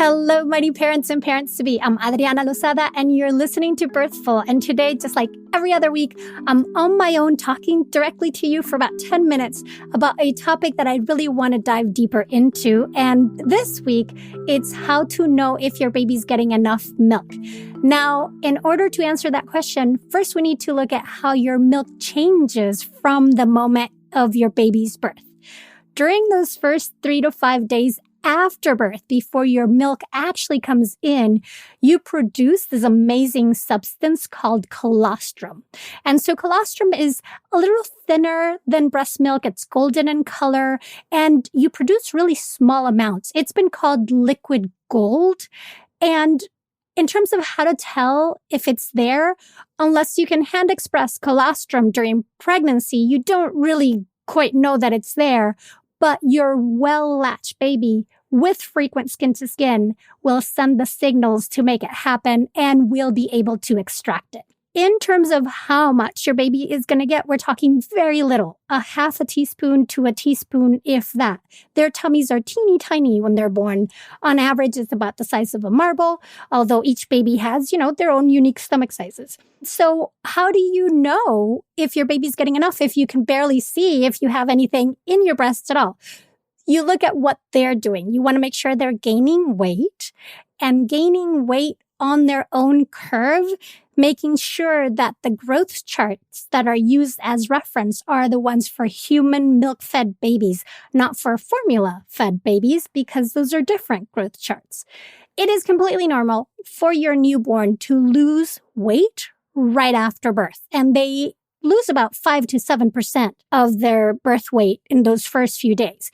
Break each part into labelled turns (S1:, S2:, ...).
S1: Hello, mighty parents and parents-to-be. I'm Adriana Lozada, and you're listening to Birthful. And today, just like every other week, I'm on my own talking directly to you for about 10 minutes about a topic that I really want to dive deeper into. And this week, it's how to know if your baby's getting enough milk. Now, in order to answer that question, first we need to look at how your milk changes from the moment of your baby's birth. During those first 3 to 5 days after birth, before your milk actually comes in, you produce this amazing substance called colostrum. And so colostrum is a little thinner than breast milk. It's golden in color, and you produce really small amounts. It's been called liquid gold. And in terms of how to tell if it's there, unless you can hand express colostrum during pregnancy, you don't really quite know that it's there. But your well-latched baby with frequent skin-to-skin will send the signals to make it happen, and we'll be able to extract it. In terms of how much your baby is going to get, we're talking very little, a half a teaspoon to a teaspoon, if that. Their tummies are teeny tiny when they're born. On average, it's about the size of a marble, although each baby has, their own unique stomach sizes. So how do you know if your baby's getting enough if you can barely see if you have anything in your breast at all? You look at what they're doing. You want to make sure they're gaining weight on their own curve, making sure that the growth charts that are used as reference are the ones for human milk-fed babies, not for formula-fed babies, because those are different growth charts. It is completely normal for your newborn to lose weight right after birth, and they lose about 5 to 7% of their birth weight in those first few days.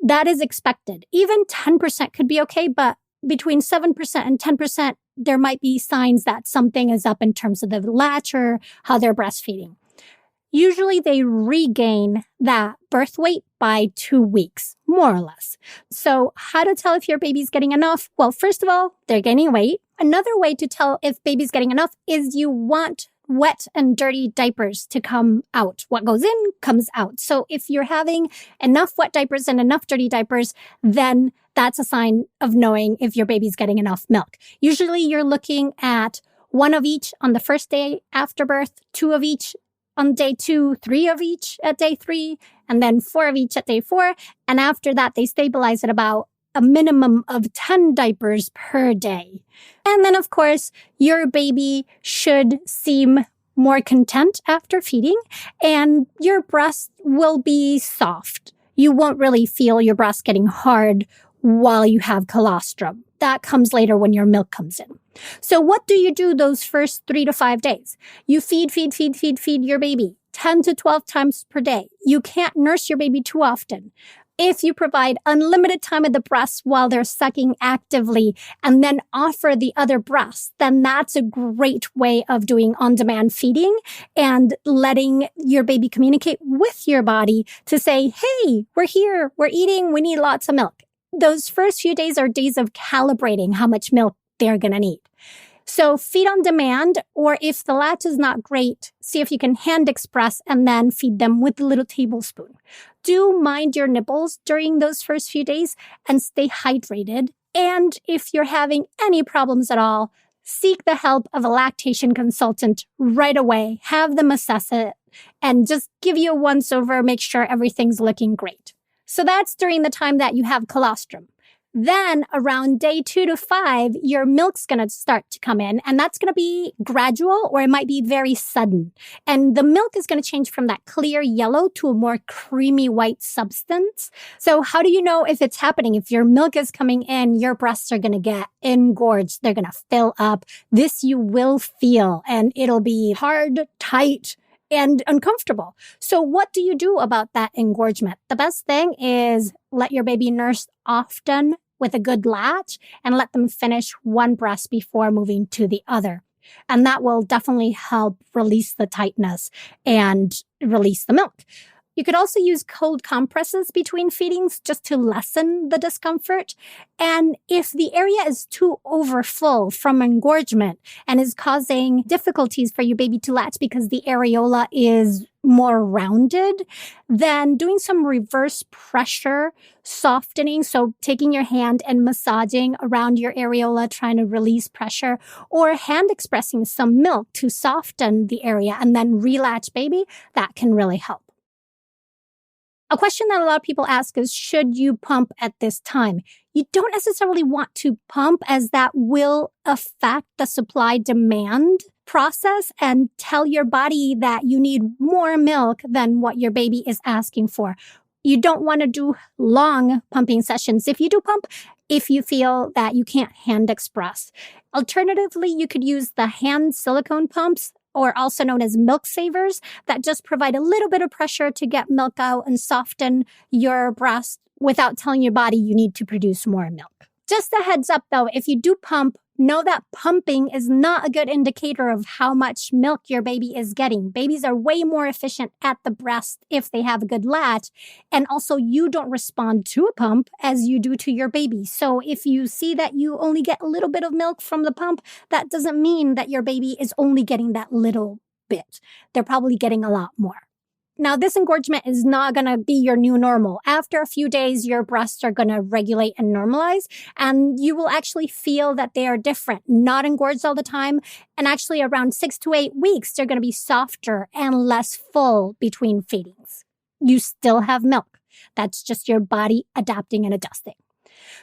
S1: That is expected. Even 10% could be okay, but between 7% and 10%, there might be signs that something is up in terms of the latch or how they're breastfeeding. Usually they regain that birth weight by 2 weeks, more or less. So how to tell if your baby's getting enough? Well, first of all, they're gaining weight. Another way to tell if baby's getting enough is you want wet and dirty diapers to come out. What goes in comes out. So if you're having enough wet diapers and enough dirty diapers, then that's a sign of knowing if your baby's getting enough milk. Usually you're looking at 1 of each on the first day after birth, 2 of each on day 2, 3 of each at day 3, and then 4 of each at day 4. And after that, they stabilize at about a minimum of 10 diapers per day. And then, of course, your baby should seem more content after feeding, and your breast will be soft. You won't really feel your breast getting hard while you have colostrum. That comes later when your milk comes in. So what do you do those first 3 to 5 days? You feed your baby 10 to 12 times per day. You can't nurse your baby too often. If you provide unlimited time at the breast while they're sucking actively and then offer the other breast, then that's a great way of doing on-demand feeding and letting your baby communicate with your body to say, hey, we're here, we're eating, we need lots of milk. Those first few days are days of calibrating how much milk they're going to need. So feed on demand, or if the latch is not great, see if you can hand express and then feed them with a little tablespoon. Do mind your nipples during those first few days and stay hydrated. And if you're having any problems at all, seek the help of a lactation consultant right away. Have them assess it and just give you a once-over, make sure everything's looking great. So that's during the time that you have colostrum. Then around day 2 to 5, your milk's going to start to come in, and that's going to be gradual, or it might be very sudden. And the milk is going to change from that clear yellow to a more creamy white substance. So how do you know if it's happening? If your milk is coming in, your breasts are going to get engorged. They're going to fill up. This you will feel, and it'll be hard, tight, and uncomfortable. So what do you do about that engorgement? The best thing is let your baby nurse often with a good latch and let them finish one breast before moving to the other. And that will definitely help release the tightness and release the milk. You could also use cold compresses between feedings just to lessen the discomfort. And if the area is too overfull from engorgement and is causing difficulties for your baby to latch because the areola is more rounded, then doing some reverse pressure softening, so taking your hand and massaging around your areola, trying to release pressure, or hand expressing some milk to soften the area and then relatch baby, that can really help. A question that a lot of people ask is, should you pump at this time? You don't necessarily want to pump, as that will affect the supply-demand process and tell your body that you need more milk than what your baby is asking for. You don't want to do long pumping sessions. If you do pump, if you feel that you can't hand express. Alternatively, you could use the hand silicone pumps, or also known as milk savers, that just provide a little bit of pressure to get milk out and soften your breast without telling your body you need to produce more milk. Just a heads up though, if you do pump, know that pumping is not a good indicator of how much milk your baby is getting. Babies are way more efficient at the breast if they have a good latch. And also, you don't respond to a pump as you do to your baby. So if you see that you only get a little bit of milk from the pump, that doesn't mean that your baby is only getting that little bit. They're probably getting a lot more. Now, this engorgement is not going to be your new normal. After a few days, your breasts are going to regulate and normalize, and you will actually feel that they are different, not engorged all the time. And actually, around 6 to 8 weeks, they're going to be softer and less full between feedings. You still have milk. That's just your body adapting and adjusting.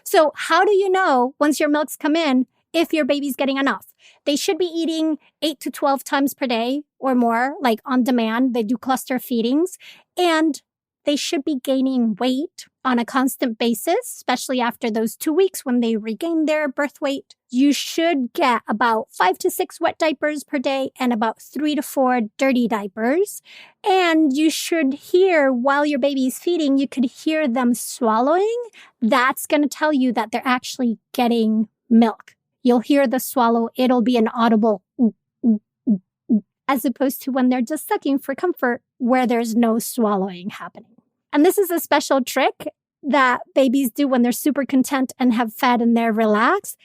S1: So how do you know once your milks come in if your baby's getting enough? They should be eating 8 to 12 times per day or more, like on demand. They do cluster feedings, and they should be gaining weight on a constant basis, especially after those 2 weeks when they regain their birth weight. You should get about 5 to 6 wet diapers per day and about 3 to 4 dirty diapers. And you should hear, while your baby is feeding, you could hear them swallowing. That's going to tell you that they're actually getting milk. You'll hear the swallow. It'll be an audible as opposed to when they're just sucking for comfort where there's no swallowing happening. And this is a special trick that babies do when they're super content and have fed and they're relaxed.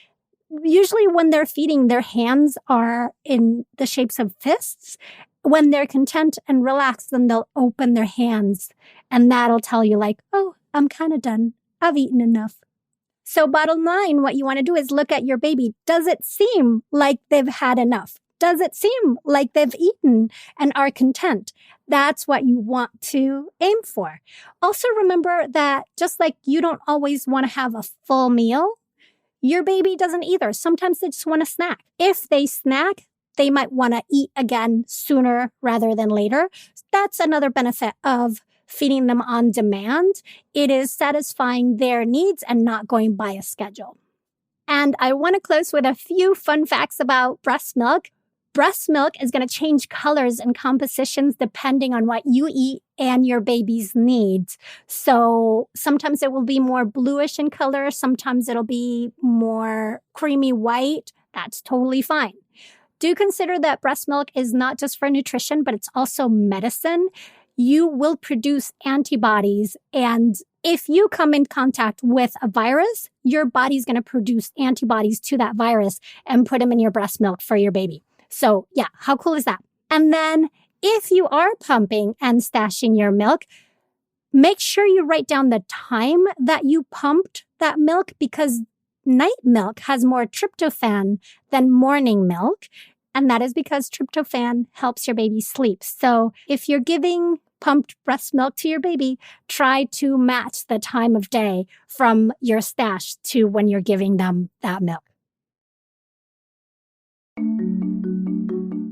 S1: Usually when they're feeding, their hands are in the shapes of fists. When they're content and relaxed, then they'll open their hands, and that'll tell you like, oh, I'm kind of done. I've eaten enough. So bottom line, what you want to do is look at your baby. Does it seem like they've had enough? Does it seem like they've eaten and are content? That's what you want to aim for. Also remember that just like you don't always want to have a full meal, your baby doesn't either. Sometimes they just want to snack. If they snack, they might want to eat again sooner rather than later. That's another benefit of feeding them on demand. It is satisfying their needs and not going by a schedule. And I want to close with a few fun facts about breast milk. Breast milk is going to change colors and compositions depending on what you eat and your baby's needs. So sometimes it will be more bluish in color. Sometimes it'll be more creamy white. That's totally fine. Do consider that breast milk is not just for nutrition, but it's also medicine. You will produce antibodies, and if you come in contact with a virus, your body's going to produce antibodies to that virus and put them in your breast milk for your baby. So yeah, how cool is that? And then if you are pumping and stashing your milk, make sure you write down the time that you pumped that milk, because night milk has more tryptophan than morning milk. And that is because tryptophan helps your baby sleep. So if you're giving pumped breast milk to your baby, try to match the time of day from your stash to when you're giving them that milk.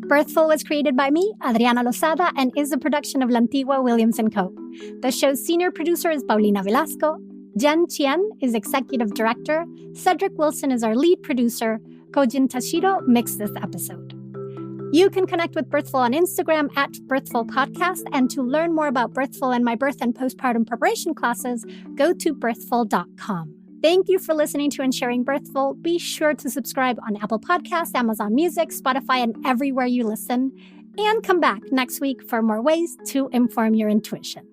S1: Birthful was created by me, Adriana Lozada, and is a production of Lantigua, Williams & Co. The show's senior producer is Paulina Velasco. Jen Chien is executive director. Cedric Wilson is our lead producer. Kojin Tashiro mixed this episode. You can connect with Birthful on Instagram at Birthful Podcast, and to learn more about Birthful and my birth and postpartum preparation classes, go to birthful.com. Thank you for listening to and sharing Birthful. Be sure to subscribe on Apple Podcasts, Amazon Music, Spotify, and everywhere you listen. And come back next week for more ways to inform your intuition.